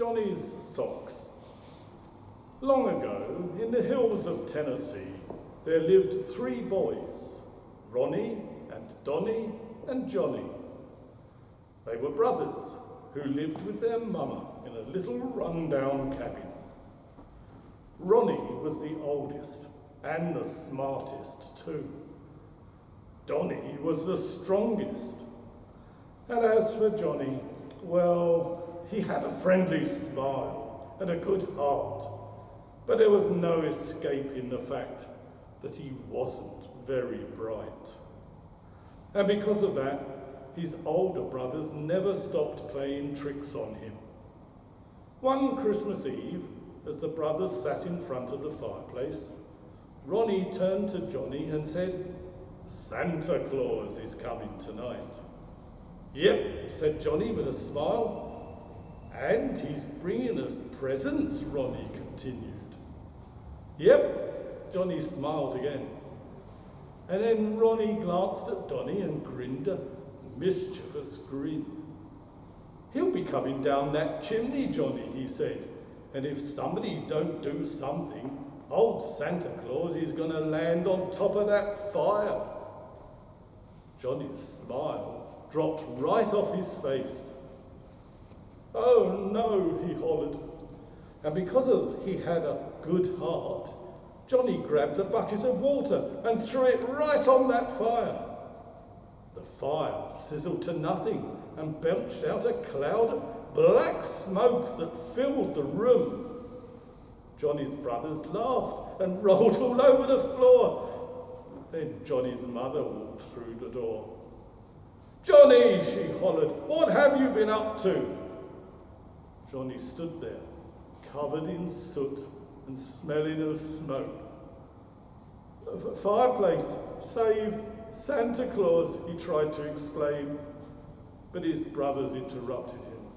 Johnny's socks. Long ago, in the hills of Tennessee, there lived 3 boys, Ronnie and Donnie and Johnny. They were brothers who lived with their mama in a little run-down cabin. Ronnie was the oldest and the smartest too. Donnie was the strongest. And as for Johnny, well, he had a friendly smile and a good heart, but there was no escaping the fact that he wasn't very bright. And because of that, his older brothers never stopped playing tricks on him. One Christmas Eve, as the brothers sat in front of the fireplace, Ronnie turned to Johnny and said, "Santa Claus is coming tonight." "Yep," said Johnny with a smile. "And he's bringing us presents," Ronnie continued. "Yep," Johnny smiled again. And then Ronnie glanced at Donnie and grinned a mischievous grin. "He'll be coming down that chimney, Johnny," he said. "And if somebody don't do something, old Santa Claus is going to land on top of that fire." Johnny's smile dropped right off his face. "Oh no," he hollered. And because he had a good heart, Johnny grabbed a bucket of water and threw it right on that fire. The fire sizzled to nothing and belched out a cloud of black smoke that filled the room. Johnny's brothers laughed and rolled all over the floor. Then Johnny's mother walked through the door. "Johnny," she hollered, "what have you been up to?" Johnny stood there, covered in soot and smelling of smoke. "A fireplace, save Santa Claus," he tried to explain, but his brothers interrupted him.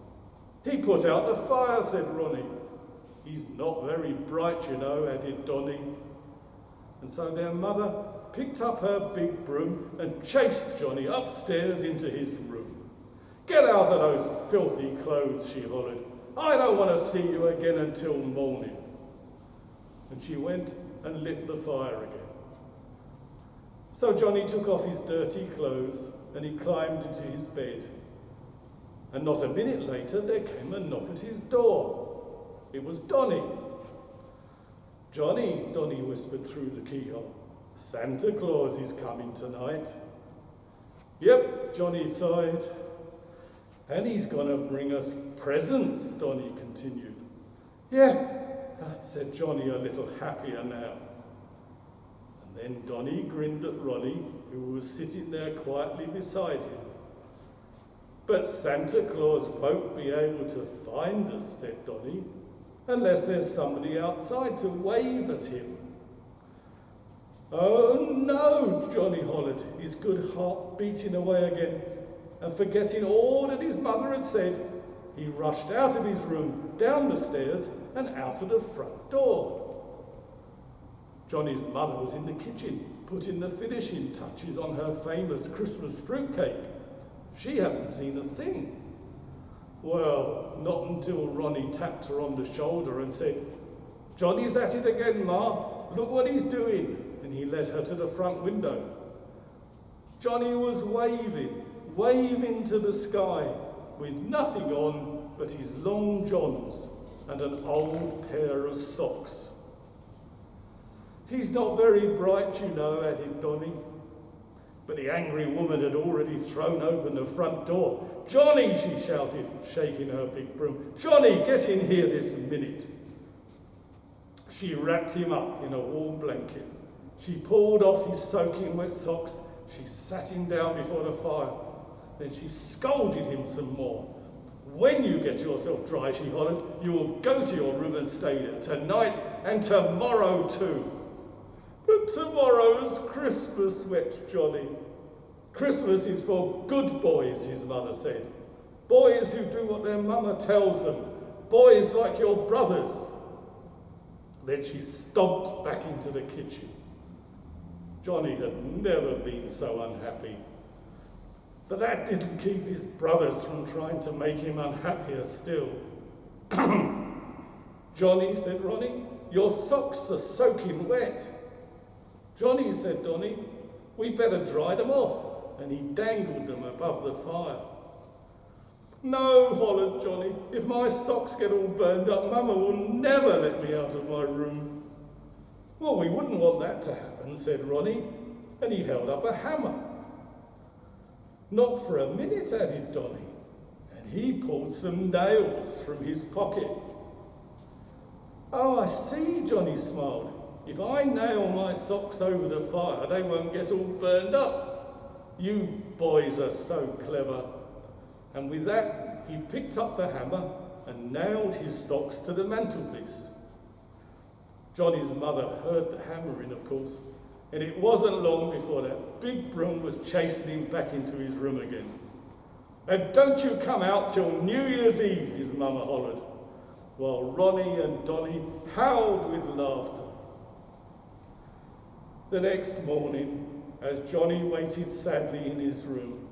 "He put out the fire," said Ronnie. "He's not very bright, you know," added Donnie. And so their mother picked up her big broom and chased Johnny upstairs into his room. "Get out of those filthy clothes," she hollered. "I don't want to see you again until morning." And she went and lit the fire again. So Johnny took off his dirty clothes and he climbed into his bed. And not a minute later, there came a knock at his door. It was Donnie. "Johnny," Donnie whispered through the keyhole, "Santa Claus is coming tonight." "Yep," Johnny sighed. "And he's going to bring us presents," Donnie continued. "Yeah," said Johnny, a little happier now. And then Donnie grinned at Ronnie, who was sitting there quietly beside him. "But Santa Claus won't be able to find us," said Donnie, "unless there's somebody outside to wave at him." "Oh no," Johnny hollered, his good heart beating away again, and forgetting all that his mother had said, he rushed out of his room, down the stairs, and out of the front door. Johnny's mother was in the kitchen, putting the finishing touches on her famous Christmas fruitcake. She hadn't seen a thing. Well, not until Ronnie tapped her on the shoulder and said, "Johnny's at it again, Ma. Look what he's doing." And he led her to the front window. Johnny was waving to the sky, with nothing on but his long johns and an old pair of socks. "He's not very bright, you know," added Donnie. But the angry woman had already thrown open the front door. "Johnny," she shouted, shaking her big broom. "Johnny, get in here this minute." She wrapped him up in a warm blanket. She pulled off his soaking wet socks. She sat him down before the fire. Then she scolded him some more. "When you get yourself dry," she hollered, "you will go to your room and stay there tonight and tomorrow too." "But tomorrow's Christmas," wept Johnny. "Christmas is for good boys," his mother said. "Boys who do what their mama tells them. Boys like your brothers." Then she stomped back into the kitchen. Johnny had never been so unhappy. But that didn't keep his brothers from trying to make him unhappier still. "Johnny," said Ronnie, "your socks are soaking wet." "Johnny," said Donny, "we better dry them off," and he dangled them above the fire. "No," hollered Johnny, "if my socks get all burned up, Mama will never let me out of my room." "Well, we wouldn't want that to happen," said Ronnie, and he held up a hammer. "Not for a minute," added Donny, and he pulled some nails from his pocket. "Oh, I see," Johnny smiled. "If I nail my socks over the fire, they won't get all burned up. You boys are so clever." And with that, he picked up the hammer and nailed his socks to the mantelpiece. Johnny's mother heard the hammering, of course, and it wasn't long before that big broom was chasing him back into his room again. "And don't you come out till New Year's Eve," his mama hollered, while Ronnie and Donny howled with laughter. The next morning, as Johnny waited sadly in his room,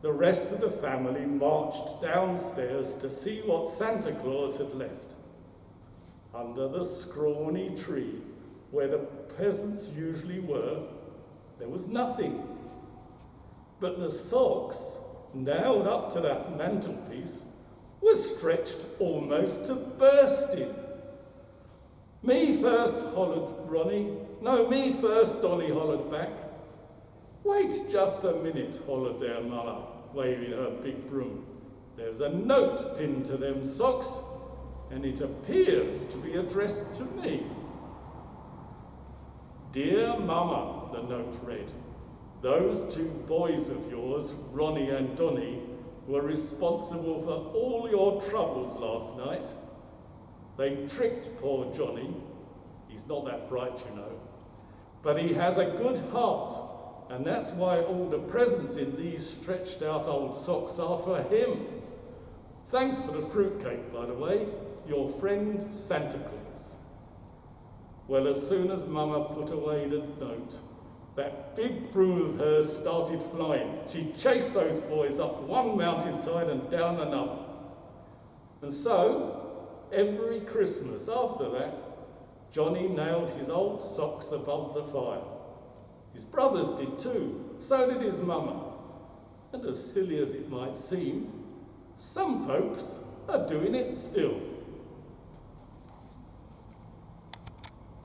the rest of the family marched downstairs to see what Santa Claus had left. Under the scrawny tree, where the peasants usually were, there was nothing. But the socks, nailed up to that mantelpiece, were stretched almost to bursting. "Me first," hollered Ronnie. "No, me first," Donny hollered back. "Wait just a minute," hollered their mother, waving her big broom. "There's a note pinned to them socks, and it appears to be addressed to me." "Dear Mama," the note read, "those two boys of yours, Ronnie and Donny, were responsible for all your troubles last night. They tricked poor Johnny. He's not that bright, you know. But he has a good heart, and that's why all the presents in these stretched out old socks are for him. Thanks for the fruitcake, by the way. Your friend, Santa Claus." Well, as soon as Mama put away the note, that big broom of hers started flying. She chased those boys up one mountainside and down another. And so, every Christmas after that, Johnny nailed his old socks above the fire. His brothers did too, so did his mama. And as silly as it might seem, some folks are doing it still.